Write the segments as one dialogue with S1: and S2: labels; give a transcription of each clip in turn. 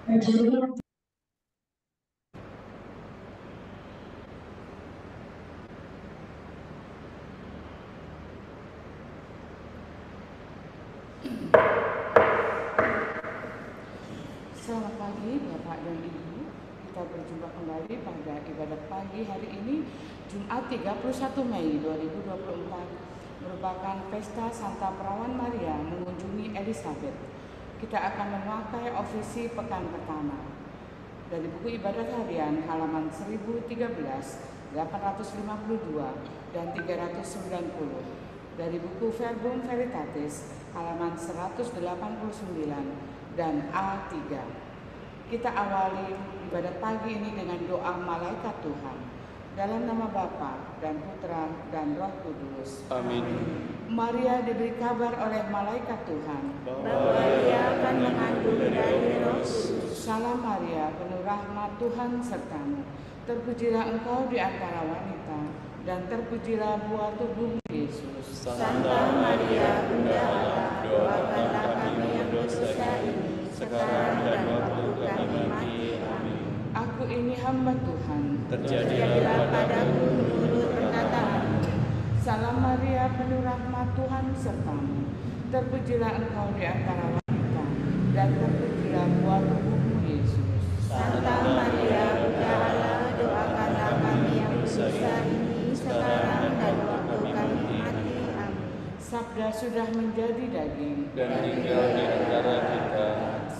S1: Selamat pagi Bapak dan Ibu. Kita berjumpa kembali pada ibadat pagi hari ini, Jumat 31 Mei 2024, merupakan pesta Santa Perawan Maria mengunjungi Elizabeth. Kita akan memakai ofisi pekan pertama. Dari buku ibadat harian halaman 1013, 852, dan 390. Dari buku Verbum Veritatis halaman 189 dan A3. Kita awali ibadat pagi ini dengan doa malaikat Tuhan. Dalam nama Bapa dan Putra dan Roh Kudus.
S2: Amin.
S1: Maria diberi kabar oleh malaikat Tuhan
S3: bahwa ia akan mengandung dari Roh Kudus.
S1: Salam Maria, penuh rahmat Tuhan sertamu. Terpujilah engkau di antara wanita, dan terpujilah buah tubuhmu Yesus.
S3: Santa Maria, Bunda Allah, doakanlah kami yang berdosa ini, sekarang dan waktu kami mati. Amin.
S1: Aku ini hamba Tuhan.
S3: Terjadilah padaku menurut perkataanmu.
S1: Salam Maria, penuh rahmat Tuhan sertamu. Terpujilah engkau di antara wanita, dan terpujilah buah tubuhmu Yesus.
S3: Santa Maria, Bunda Allah, doakanlah kami yang berdosa ini, sekarang dan waktu kami mati. Amin.
S1: Sabda sudah menjadi daging
S2: Dan tinggal di antara kita.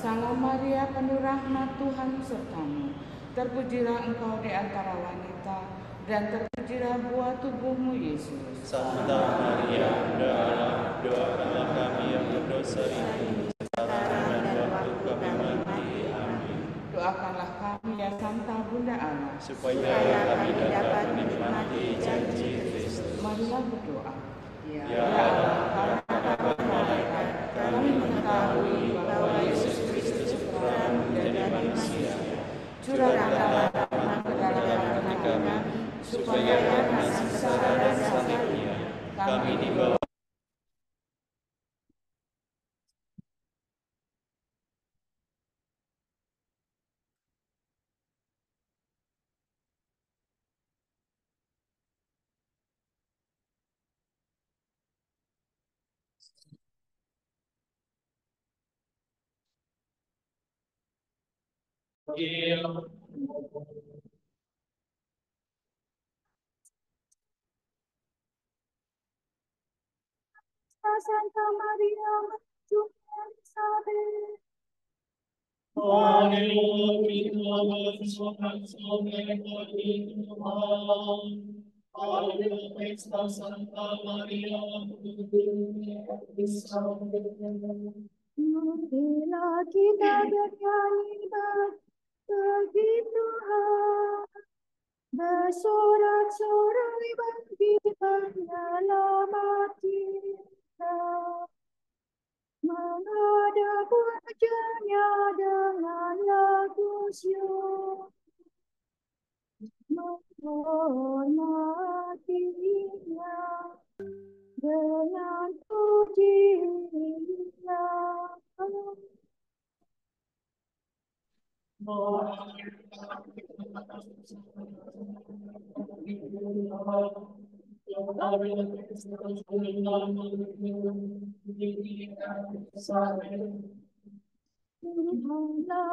S1: Salam Maria, penuh rahmat Tuhan sertamu. Terpujilah engkau di antara wanita, dan terpujilah buah tubuhmu Yesus.
S2: Santa Maria, Bunda Allah, doakanlah kami yang berdosa ini, sekarang dan waktu kami mati. Amin.
S1: Doakanlah kami ya Santa Bunda Allah,
S2: Supaya kami dapat menikmati janji Kristus.
S1: marilah berdoa.
S2: Ya Allah,
S1: karena malaikat kami mengetahui bahwa Yesus Kristus telah menjadi manusia. Curahkanlah rahmat ke dalam hati kami, supaya karena sengsara dan salibnya kami dibawa
S3: Santa Maria, mengunjungi Elizabeth. Marilah kita bernyanyi bagi Tuhan, bersorak-sorai bagi penyelamat kita, menghadap wajahnya dengan lagu syukur, menghormatinya dengan pujian.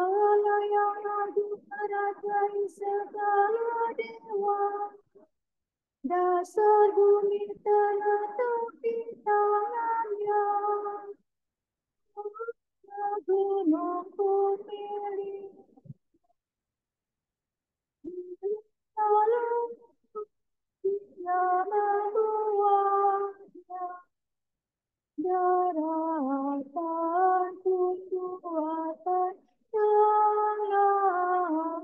S3: Allah yang agung merajai segala dewa, dasar bumi terletak di tangannya. Gunungku milik, lalu dia membuatnya. Daratan kukuatan tangan.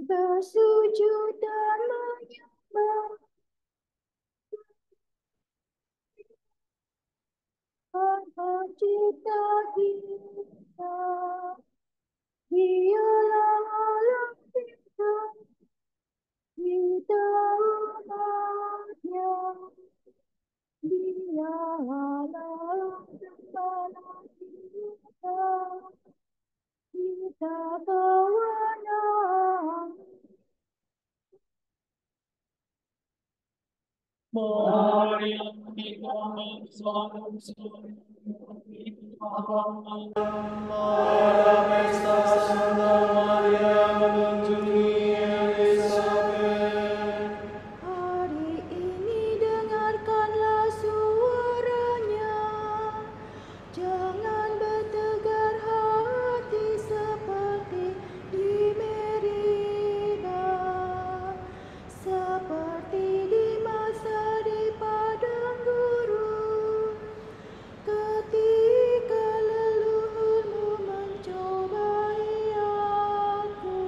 S3: Bersujud dan menyembah pencipta kita, dialah alam kita, kita umatnya, dialah Tuhan kita, kita kewenangan.
S2: Maria kita Maria Pesta Santa Maria mengunjungi Elizabeth.
S3: Hari ini dengarkanlah suaranya, jangan bertegar hati seperti di Meriba, seperti di masa di padang gurun, ketika leluhurmu mencobai aku.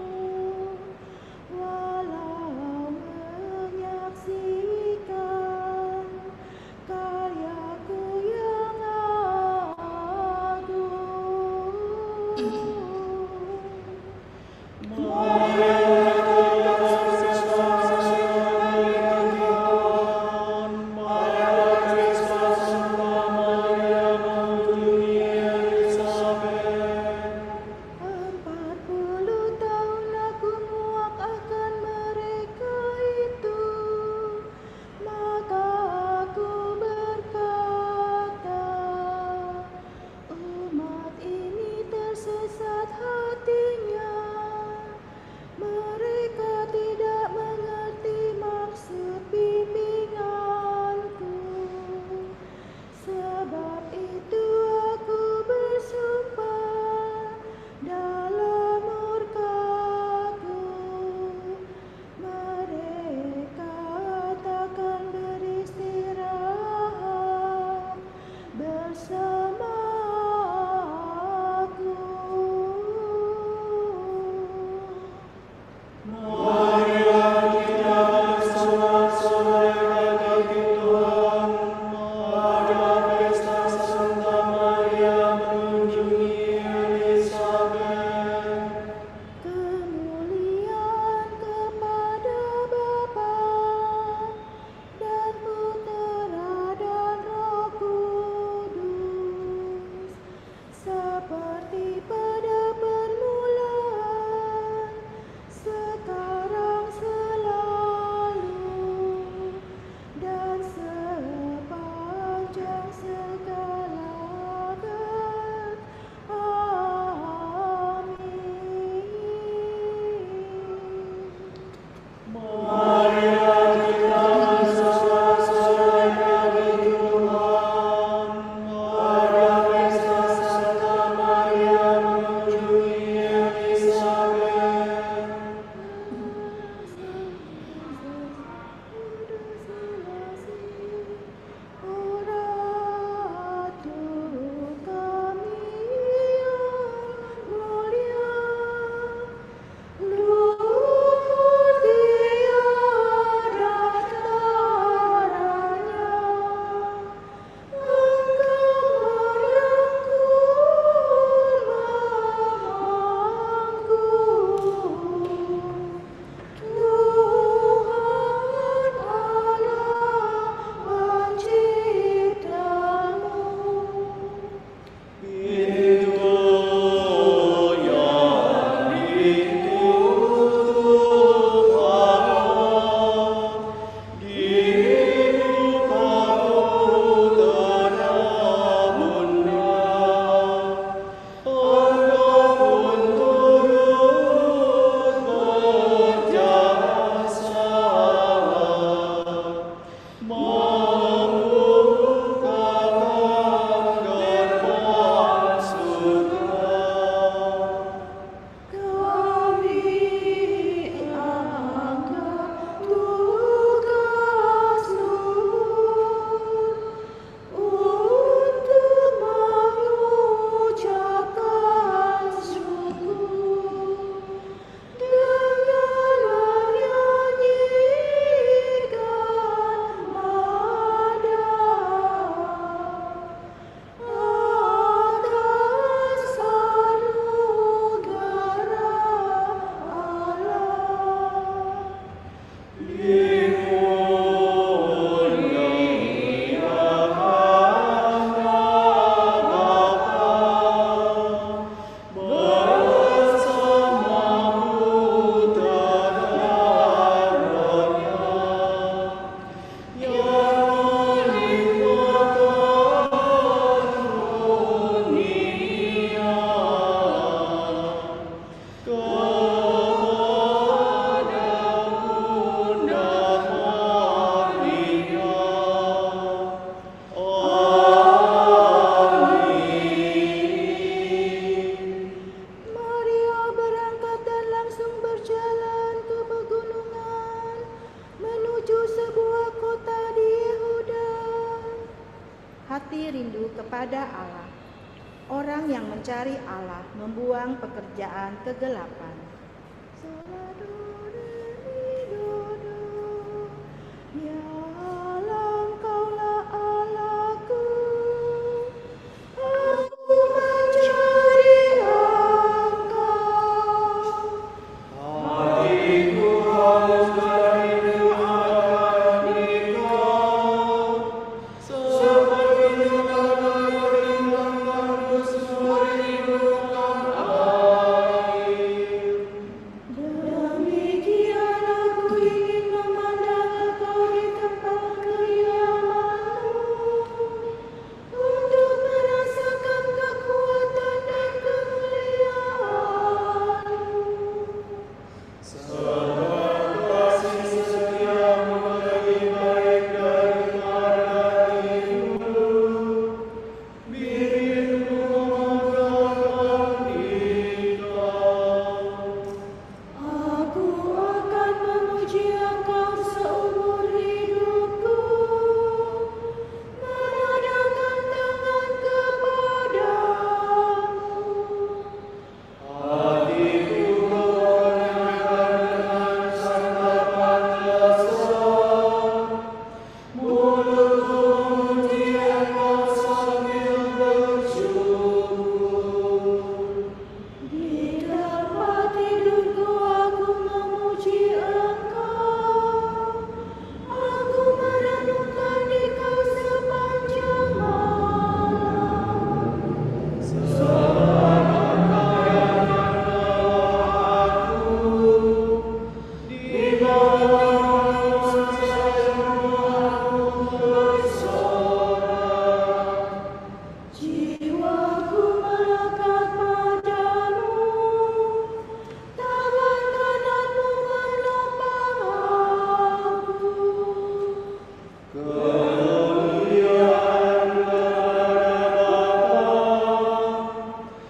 S3: mati rindu kepada Allah. Orang yang mencari Allah membuang pekerjaan kegelapan. Ya Allah, Engkaulah Allahku, aku mencari Engkau.
S2: Hatiku haus merindu akan Engkau, seperti negara merindukan merindukan air.
S3: Demikian aku ingin memandang Engkau di tempat kediaman-Mu, untuk merasakan kekuatan dan kemuliaan-Mu.
S2: Sebab kasih setiamu lebih baik daripada hidup, bibirku mengatakan Engkau.
S3: Aku akan memuji Engkau seumur hidupku, menadahkan tangan kepadamu.
S2: Hatiku kepenuhan dengan santapan lezat, mulutku memuji Engkau sambil bersyukur.
S3: Di tempat tidurku aku memuji Engkau, aku merenungkan Engkau sepanjang malam.
S2: Sebab Engkau yang menolong aku, di bawah sayapmu aku bersorak.
S3: Jiwaku melekat padamu, tangan kananmu menopang aku.
S2: Kemuliaan kepada Bapa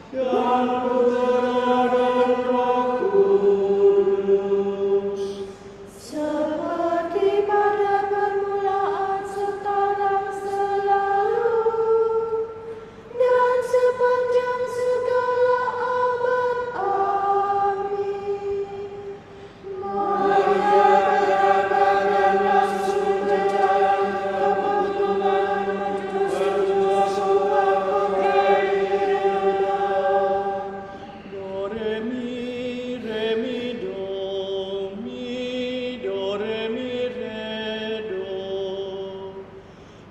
S2: dan Putera dan Roh Kudus.
S3: Seperti pada permulaan, sekarang, selalu, dan sepanjang segala abad. Amin. Maria beragam senjata kebetulan berjua sumpah dari
S2: Do re mi do re mi re do.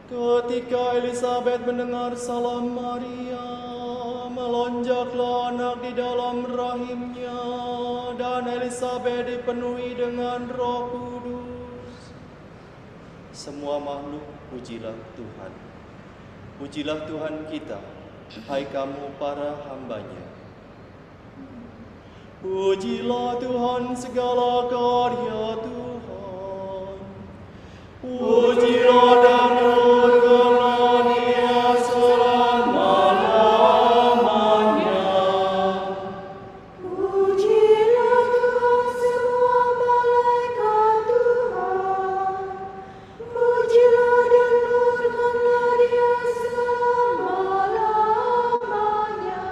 S2: Ketika Elizabeth mendengar salam Maria, melonjaklah anak di dalam rahimnya, dan Elizabeth dipenuhi dengan Roh Kudus. Semua makhluk pujilah Tuhan. Pujilah Tuhan kita, hai kamu para hamba-Nya. Pujilah Tuhan segala karya Tuhan. Pujilah dan murkalah Dia selama-lamanya.
S3: Pujilah Tuhan semua malaikat Tuhan, pujilah dan murkalah Dia selama-lamanya.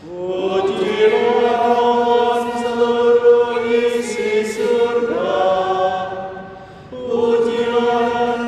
S2: Pujilah Tuhan seluruh isi surga. Pujilah dan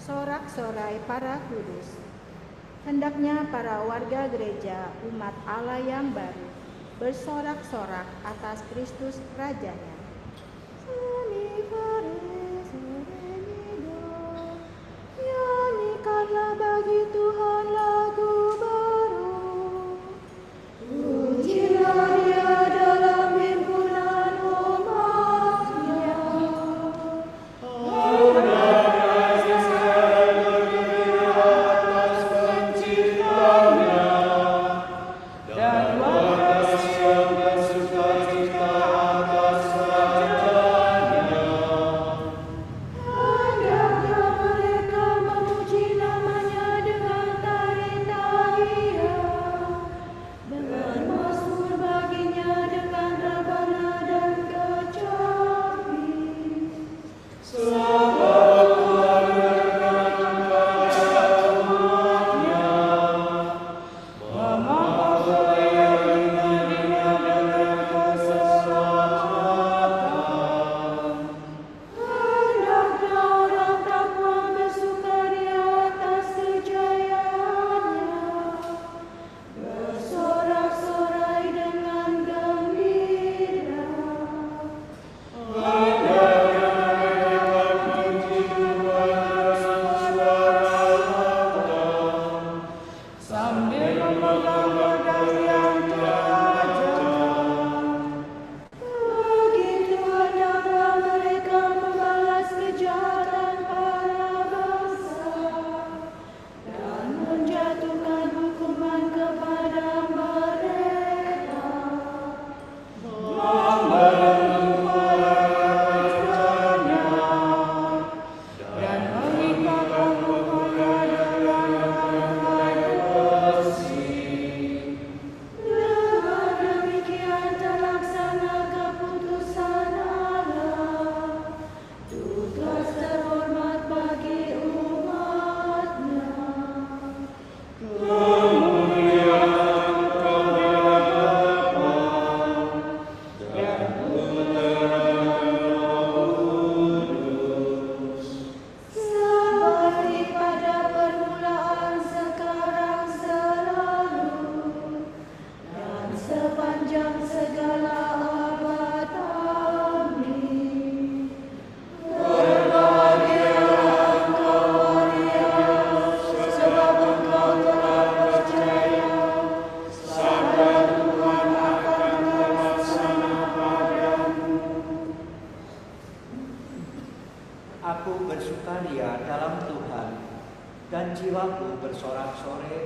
S3: sorak-sorai para kudus. Hendaknya para warga gereja umat Allah yang baru bersorak-sorak atas Kristus Rajanya. Nyanyikanlah bagi Tuhan lagu baru. Pujilah Dia dalam himpunan umat-Nya.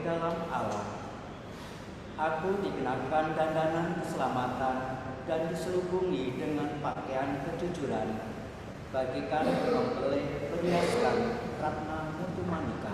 S4: dalam Allah. Aku dikenakan dandanan keselamatan dan diselubungi dengan pakaian kejujuran, bagikan mempelai perhiaskan ratna mutu manika.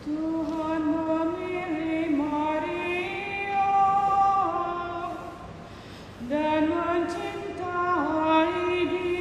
S1: Tuhan memilih Maria dan mencintai dia.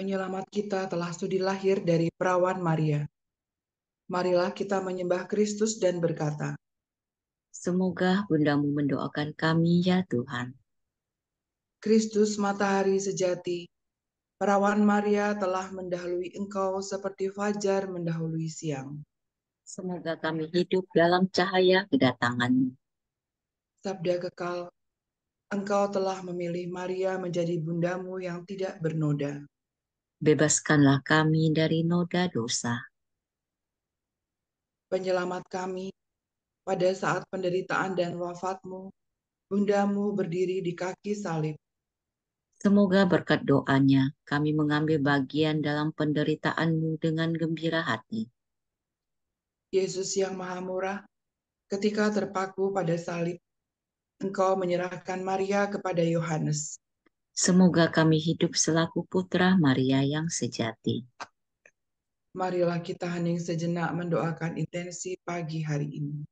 S5: Penyelamat kita telah sudi lahir dari perawan Maria. Marilah kita menyembah Kristus dan berkata,
S6: Semoga bundamu mendoakan kami ya Tuhan.
S5: Kristus matahari sejati, perawan Maria telah mendahului engkau seperti fajar mendahului siang.
S6: Semoga kami hidup dalam cahaya kedatanganmu.
S5: Sabda kekal, engkau telah memilih Maria menjadi bundamu yang tidak bernoda.
S6: Bebaskanlah kami dari noda dosa.
S5: Penyelamat kami, pada saat penderitaan dan wafatmu, bundamu berdiri di kaki salib.
S6: Semoga berkat doanya kami mengambil bagian dalam penderitaanmu dengan gembira hati.
S5: Yesus yang Maha Murah, ketika terpaku pada salib, engkau menyerahkan Maria kepada Yohanes.
S6: Semoga kami hidup selaku putra Maria yang sejati.
S5: Marilah kita hening sejenak mendoakan intensi pagi hari ini.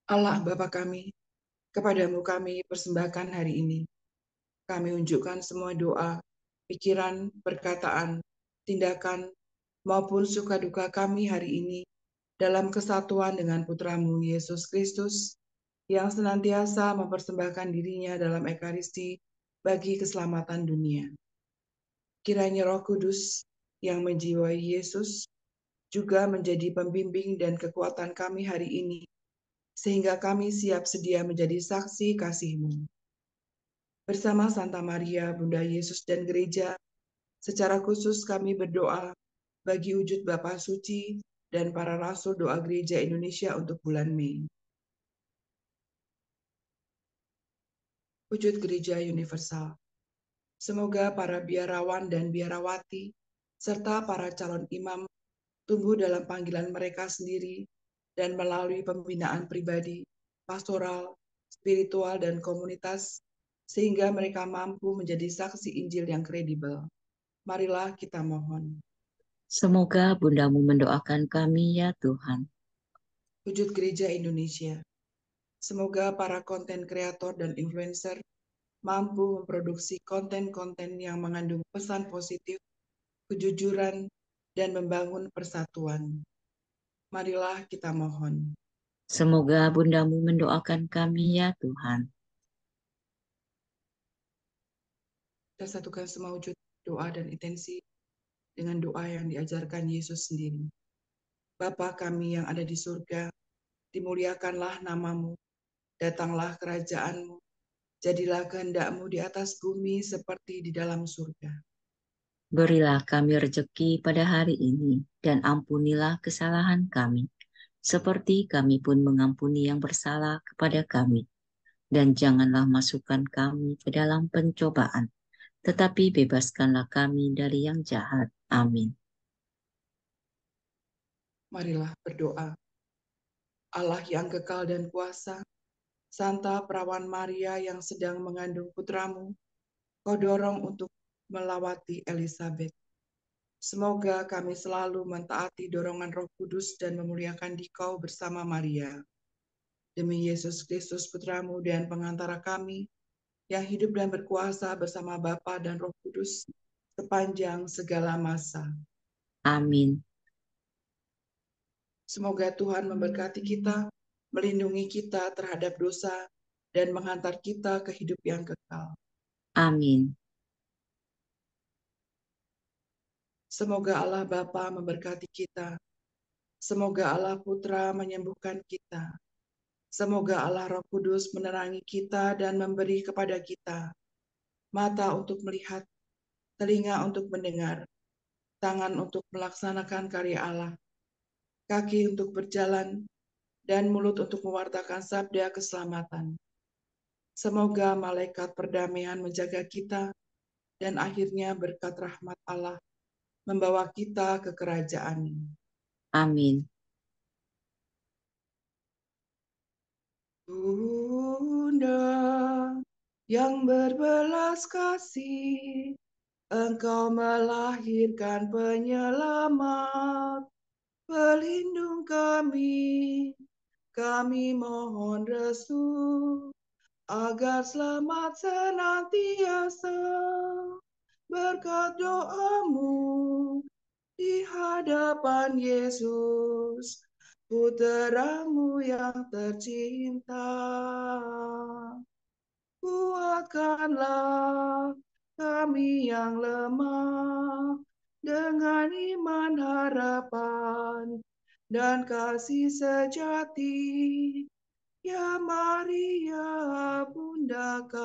S5: Allah Bapa kami, kepadamu kami persembahkan hari ini. Kami unjukkan semua doa, pikiran, perkataan, tindakan, maupun suka duka kami hari ini dalam kesatuan dengan Putramu Yesus Kristus, yang senantiasa mempersembahkan dirinya dalam Ekaristi bagi keselamatan dunia. Kiranya Roh Kudus yang menjiwai Yesus juga menjadi pembimbing dan kekuatan kami hari ini, sehingga kami siap sedia menjadi saksi kasih-Mu. Bersama Santa Maria, Bunda Yesus dan Gereja, secara khusus kami berdoa bagi wujud Bapa Suci dan para Rasul Doa Gereja Indonesia untuk bulan Mei. Wujud Gereja Universal. Semoga para biarawan dan biarawati, serta para calon imam tumbuh dalam panggilan mereka sendiri dan melalui pembinaan pribadi, pastoral, spiritual, dan komunitas, sehingga mereka mampu menjadi saksi Injil yang kredibel. Marilah kita mohon.
S6: Semoga bundamu mendoakan kami ya Tuhan.
S5: Wujud Gereja Indonesia. Semoga para konten kreator dan influencer mampu memproduksi konten-konten yang mengandung pesan positif, kejujuran, dan membangun persatuan. Marilah kita mohon.
S6: Semoga bundamu mendoakan kami ya Tuhan.
S5: Kita satukan semua wujud doa dan intensi dengan doa yang diajarkan Yesus sendiri. Bapa kami yang ada di surga, dimuliakanlah namamu, datanglah kerajaanmu, jadilah kehendak-mu di atas bumi seperti di dalam surga.
S6: Berilah kami rejeki pada hari ini, dan ampunilah kesalahan kami, seperti kami pun mengampuni yang bersalah kepada kami. Dan janganlah masukkan kami ke dalam pencobaan, tetapi bebaskanlah kami dari yang jahat. Amin.
S5: Marilah berdoa. Allah yang kekal dan kuasa, Santa Perawan Maria yang sedang mengandung putramu, kau dorong untuk melawati Elizabeth. Semoga kami selalu mentaati dorongan Roh Kudus dan memuliakan Dikau bersama Maria. Demi Yesus Kristus Putramu dan pengantara kami, yang hidup dan berkuasa bersama Bapa dan Roh Kudus sepanjang segala masa.
S6: Amin.
S5: Semoga Tuhan memberkati kita, melindungi kita terhadap dosa, dan menghantar kita ke hidup yang kekal.
S6: Amin.
S5: Semoga Allah Bapa memberkati kita. Semoga Allah Putra menyembuhkan kita. Semoga Allah Roh Kudus menerangi kita dan memberi kepada kita mata untuk melihat, telinga untuk mendengar, tangan untuk melaksanakan karya Allah, kaki untuk berjalan, dan mulut untuk mewartakan sabda keselamatan. Semoga malaikat perdamaian menjaga kita, dan akhirnya berkat rahmat Allah membawa kita ke kerajaan-Nya.
S6: Amin.
S5: Bunda yang berbelas kasih, Engkau melahirkan penyelamat, pelindung kami mohon restu, agar selamat senantiasa berkat doamu di hadapan Yesus, Putramu yang tercinta. Kuatkanlah kami yang lemah dengan iman, harapan, dan kasih sejati. Ya Maria, Bunda kami.